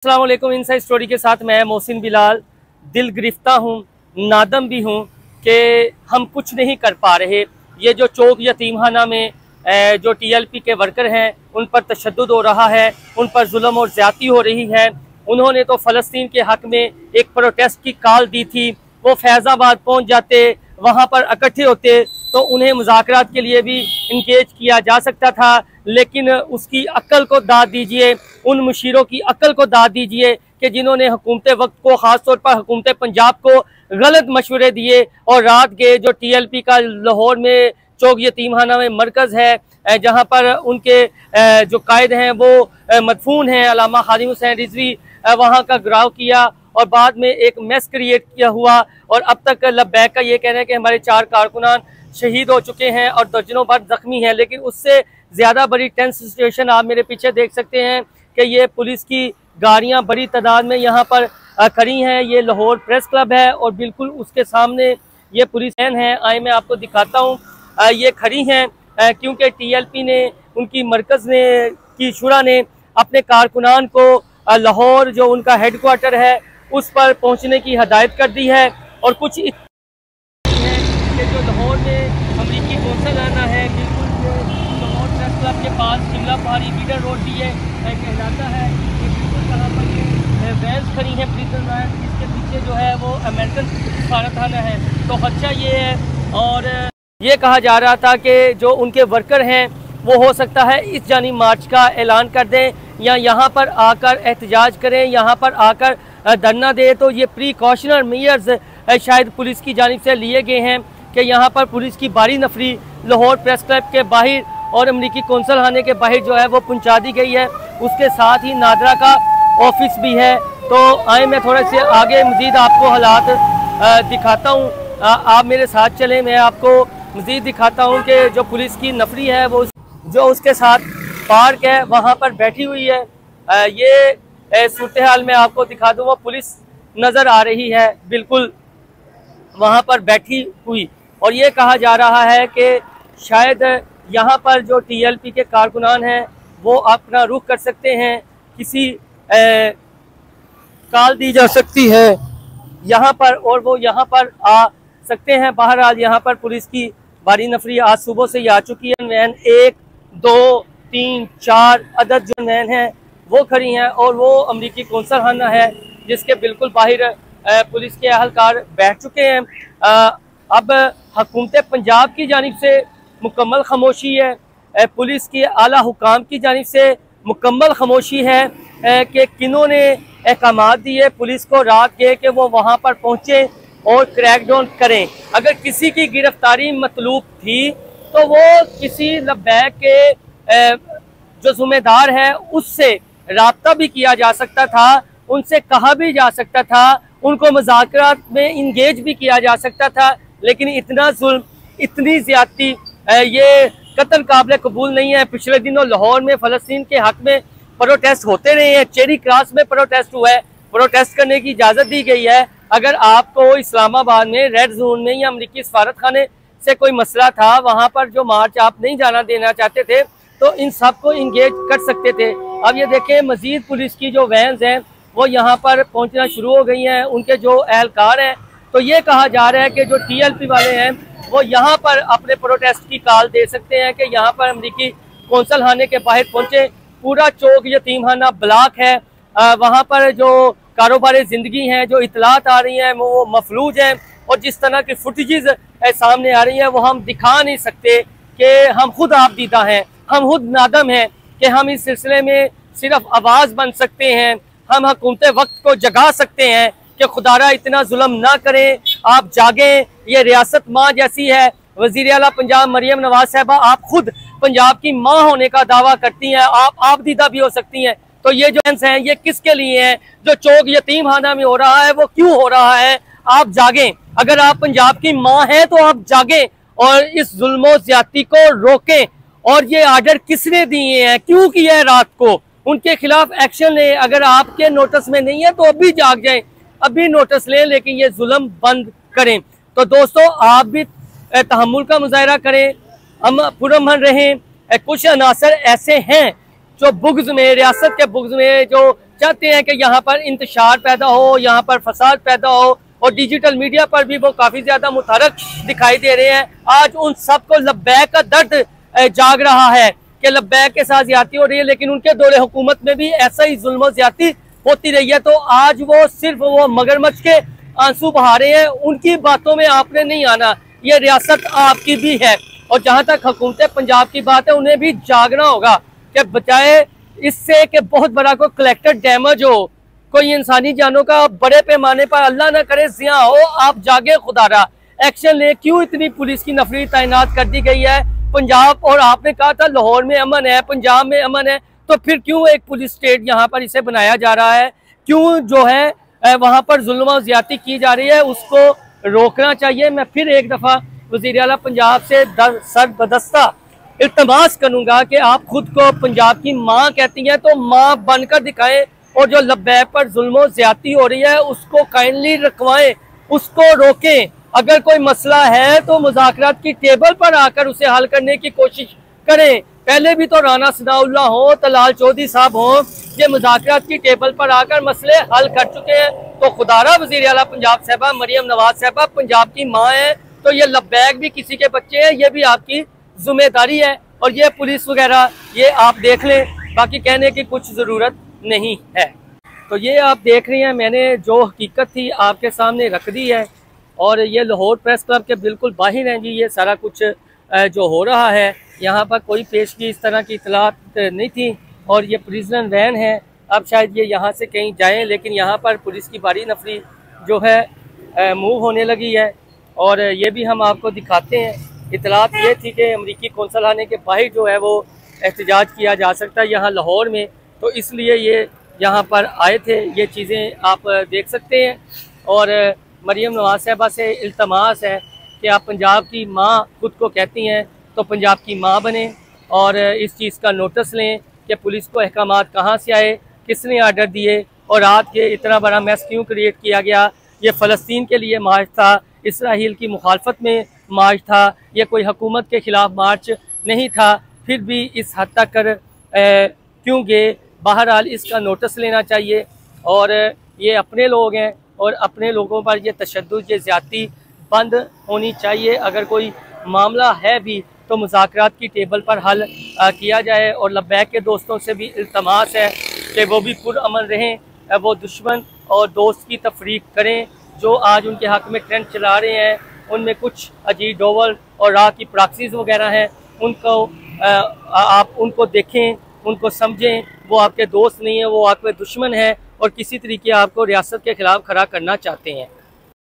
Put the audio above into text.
अस्सलाम वालेकुम। Inside story के साथ मैं मोहसिन बिलाल दिल गिरफ्ता हूँ, नादम भी हूँ कि हम कुछ नहीं कर पा रहे। ये जो चौक यतीमखाना में जो टीएलपी के वर्कर हैं उन पर तशद्दुद हो रहा है, उन पर जुल्म और ज़्यादती हो रही है। उन्होंने तो फ़लस्तीन के हक़ में एक प्रोटेस्ट की कॉल दी थी। वो फैज़ाबाद पहुँच जाते, वहाँ पर इकट्ठे होते तो उन्हें मुज़ाकरात के लिए भी इंगेज किया जा सकता था, लेकिन उसकी अक्ल को दाद दीजिए, उन मुशीरों की अक्ल को दाद दीजिए कि जिन्होंने हुकूमत वक्त को, ख़ास तौर पर हुकूमत पंजाब को गलत मशवरे दिए और रात के जो टीएलपी का लाहौर में चौक यतीमखाना में मरकज़ है जहाँ पर उनके जो कायद हैं वो मदफून हैं, अल्लामा खादिम हुसैन रिजवी, वहाँ का घिराव किया और बाद में एक मेस क्रिएट किया हुआ। और अब तक लब्बैक का ये कहना है कि हमारे 4 कारकुनान शहीद हो चुके हैं और दर्जनों भर जख्मी हैं। लेकिन उससे ज़्यादा बड़ी टेंस सिचुएशन आप मेरे पीछे देख सकते हैं कि ये पुलिस की गाड़ियां बड़ी तादाद में यहाँ पर खड़ी हैं। ये लाहौर प्रेस क्लब है और बिल्कुल उसके सामने ये पुलिस वैन है। आए मैं आपको दिखाता हूँ, ये खड़ी हैं क्योंकि टीएलपी ने, उनकी मरकज़ ने की शुरा ने अपने कारकुनान को लाहौर जो उनका हेडक्वार्टर है उस पर पहुँचने की हदायत कर दी है। और कुछ है कि जो लाहौर में अमरीकी कौंसल आना है, बिल्कुल लाहौर प्रेस क्लब के पास शिमला पहाड़ी बीडर रोड भी है कहलाता है। ये बिल्कुल कहाँ पर ये वैन्स खड़ी हैं प्रिजन वैन, इसके पीछे जो है वो अमेरिकन सफारतखाना है। तो खदशा ये है और ये कहा जा रहा था कि जो उनके वर्कर हैं वो हो सकता है इस जानी मार्च का ऐलान कर दें या यहाँ पर आकर एहतजाज करें, यहाँ पर आकर धरना दे। तो ये प्रिकॉशनर मेयर्स शायद पुलिस की जानिब से लिए गए हैं कि यहाँ पर पुलिस की भारी नफरी लाहौर प्रेस क्लब के बाहर और अमरीकी कौंसल खाने के बाहर जो है वो पहुँचा दी गई है। उसके साथ ही नादरा का ऑफिस भी है। तो आए मैं थोड़े से आगे मज़ीद आपको हालात दिखाता हूँ, आप मेरे साथ चलें। मैं आपको मज़ीद दिखाता हूँ कि जो पुलिस की नफरी है वो जो उसके साथ पार्क है वहाँ पर बैठी हुई है। ये सूरत हाल में आपको दिखा दूँ, वो पुलिस नज़र आ रही है बिल्कुल वहाँ पर बैठी हुई। और ये कहा जा रहा है कि शायद यहाँ पर जो टीएलपी के कारकुनान हैं वो अपना रुख कर सकते हैं, किसी कॉल दी जा सकती है यहाँ पर और वो यहाँ पर आ सकते हैं। बहरहाल यहाँ पर पुलिस की भारी नफरी आज सुबह से ही आ चुकी है। वैन 1, 2, 3, 4 अदद जो वैन हैं वो खड़ी हैं और वो अमरीकी कौंसल खाना है जिसके बिल्कुल बाहर पुलिस के अहलकार बैठ चुके हैं। अब हुकूमत पंजाब की जानिब से मुकम्मल खामोशी है, पुलिस के आला हुकाम की जानिब से मुकम्मल खामोशी है कि किन्होंने अहकामात दिए पुलिस को रात के कि वो वहाँ पर पहुँचे और क्रैकडाउन करें। अगर किसी की गिरफ्तारी मतलूब थी तो वो किसी लब्बैक के जो जिम्मेदार है उससे राब्ता भी किया जा सकता था, उनसे कहा भी जा सकता था, उनको मुज़ाकरात में इंगेज भी किया जा सकता था। लेकिन इतना जुल्म, इतनी ज़्यादती, ये कत्ल काबिल कबूल नहीं है। पिछले दिनों लाहौर में फ़लस्तीन के हक़ में प्रोटेस्ट होते रहे हैं, चेरी क्रॉस में प्रोटेस्ट हुआ है, प्रोटेस्ट करने की इजाज़त दी गई है। अगर आपको इस्लामाबाद में रेड जोन में या अमरीकी सफारत खाने से कोई मसला था, वहाँ पर जो मार्च आप नहीं जाना देना चाहते थे तो इन सब को इंगेज कर सकते थे। अब ये देखें मज़ीद पुलिस की जो वैन्स हैं वो यहाँ पर पहुँचना शुरू हो गई हैं, उनके जो एहलकार हैं। तो ये कहा जा रहा है कि जो टीएलपी वाले हैं वो यहाँ पर अपने प्रोटेस्ट की कॉल दे सकते हैं कि यहाँ पर अमरीकी कौंसल खाने के बाहर पहुँचे। पूरा चौक यतीमखाना ब्लॉक है, वहाँ पर जो कारोबारी ज़िंदगी हैं, जो इतलात आ रही हैं वो मफलूज हैं और जिस तरह की फुटेजेस सामने आ रही हैं वो हम दिखा नहीं सकते कि हम खुद आपदीदा हैं, हम खुद नादम हैं कि हम इस सिलसिले में सिर्फ आवाज़ बन सकते हैं। हम हुकूमत वक्त को जगा सकते हैं कि खुदारा इतना जुल्म ना करें, आप जागें। ये रियासत माँ जैसी है। वज़ीर आला पंजाब मरियम नवाज साहबा आप खुद पंजाब की माँ होने का दावा करती हैं, आप आपदीदा भी हो सकती हैं। तो ये जो हैं ये किसके लिए हैं? जो चौक यतीमखाना में हो रहा है वो क्यों हो रहा है? आप जागें। अगर आप पंजाब की माँ हैं तो आप जागें और इस जुल्म ज़्यादती को रोकें। और ये आर्डर किसने दिए हैं, क्यों किया है रात को, उनके खिलाफ एक्शन लें। अगर आपके नोटिस में नहीं है तो अभी जाग जाएं, अभी नोटिस लें, लेकिन ये जुल्म बंद करें। तो दोस्तों आप भी तहम्मुल का मुजाहरा करें, हम पुरअमन रहें। कुछ अनासर ऐसे हैं जो बुग़्ज़ में, रियासत के बुग़्ज़ में जो चाहते हैं कि यहाँ पर इंतशार पैदा हो, यहाँ पर फसाद पैदा हो, और डिजिटल मीडिया पर भी वो काफ़ी ज़्यादा मुतहरक दिखाई दे रहे हैं। आज उन सबको लब्बैक का दर्द जाग रहा है कि लब्बैक के साथ ज्यादती हो रही है, लेकिन उनके दौरे हुकूमत में भी ऐसा ही जुल्म और ज्यादती होती रही है। तो आज वो सिर्फ वो मगरमच्छ के आंसू बहा रहे हैं, उनकी बातों में आपने नहीं आना। ये रियासत आपकी भी है, और जहाँ तक हुकूमत पंजाब की बात है, उन्हें भी जागना होगा कि बचाए इससे कि बहुत बड़ा कोई कलेक्टर डैमेज हो, कोई इंसानी जानों का बड़े पैमाने पर अल्लाह न करे जिया हो, आप जागे खुदारा, एक्शन ले। क्यों इतनी पुलिस की नफरी तैनात कर दी गई है पंजाब? और आपने कहा था लाहौर में अमन है, पंजाब में अमन है, तो फिर क्यों एक पुलिस स्टेट यहाँ पर इसे बनाया जा रहा है? क्यों जो है वहाँ पर जुल्म और ज्यादती की जा रही है, उसको रोकना चाहिए। मैं फिर एक दफ़ा वज़ीर आला पंजाब से सरबदस्ता इल्तमास करूँगा कि आप खुद को पंजाब की माँ कहती हैं तो माँ बनकर दिखाएं, और जो लब्बैक पर जुल्म और ज्यादती हो रही है उसको काइंडली रखवाएं, उसको रोकें। अगर कोई मसला है तो मुज़ाकरात की टेबल पर आकर उसे हल करने की कोशिश करें। पहले भी तो राना सनाउल्लाह हो, तलाल चौधरी साहब हो, ये मुज़ाकरात की टेबल पर आकर मसले हल कर चुके हैं। तो खुदारा वज़ीर आला पंजाब साहबा मरियम नवाज साहबा पंजाब की माँ है, तो ये लब्बैक भी किसी के बच्चे हैं, ये भी आपकी जिम्मेदारी है। और ये पुलिस वगैरह ये आप देख लें, बाकी कहने की कुछ ज़रूरत नहीं है। तो ये आप देख रही हैं, मैंने जो हकीकत थी आपके सामने रख दी है, और ये लाहौर प्रेस क्लब के बिल्कुल बाहर हैं जी, ये सारा कुछ जो हो रहा है। यहाँ पर कोई पेश की इस तरह की इतलात नहीं थी, और ये प्रिजनर वैन है। अब शायद ये यहाँ से कहीं जाएं, लेकिन यहाँ पर पुलिस की भारी नफरी जो है मूव होने लगी है, और ये भी हम आपको दिखाते हैं। इतलात ये थी कि अमरीकी कौंसलखाने के बाहर जो है वो एहतजाज किया जा सकता है यहाँ लाहौर में, तो इसलिए ये यहाँ पर आए थे। ये चीज़ें आप देख सकते हैं। और मरियम नवाज साहबा से इल्तमास है कि आप पंजाब की माँ खुद को कहती हैं, तो पंजाब की माँ बने और इस चीज़ का नोटिस लें कि पुलिस को अहकामात कहाँ से आए, किसने आर्डर दिए, और रात के इतना बड़ा मैस क्यों क्रिएट किया गया। ये फ़लस्तीन के लिए मार्च था, इसराइल की मुखालफत में मार्च था, ये कोई हुकूमत के ख़िलाफ़ मार्च नहीं था। फिर भी इस हद तक क्यों गए? बहरहाल इसका नोटिस लेना चाहिए, और ये अपने लोग हैं, और अपने लोगों पर ये तशद्दुद, ये ज़्यादती बंद होनी चाहिए। अगर कोई मामला है भी तो मुज़ाकरात की टेबल पर हल किया जाए। और लब्बैक के दोस्तों से भी इल्तमास है कि वो भी पुरअमन रहें, वो दुश्मन और दोस्त की तफरीक करें। जो आज उनके हक़ में ट्रेंड चला रहे हैं, उनमें कुछ अजीब डोवल और राह की प्रॉक्सीज़ वगैरह हैं, उनको आप उनको देखें, उनको समझें। वो आपके दोस्त नहीं है, वो आपके दुश्मन है, और किसी तरीके आपको रियासत के ख़िलाफ़ खड़ा करना चाहते हैं।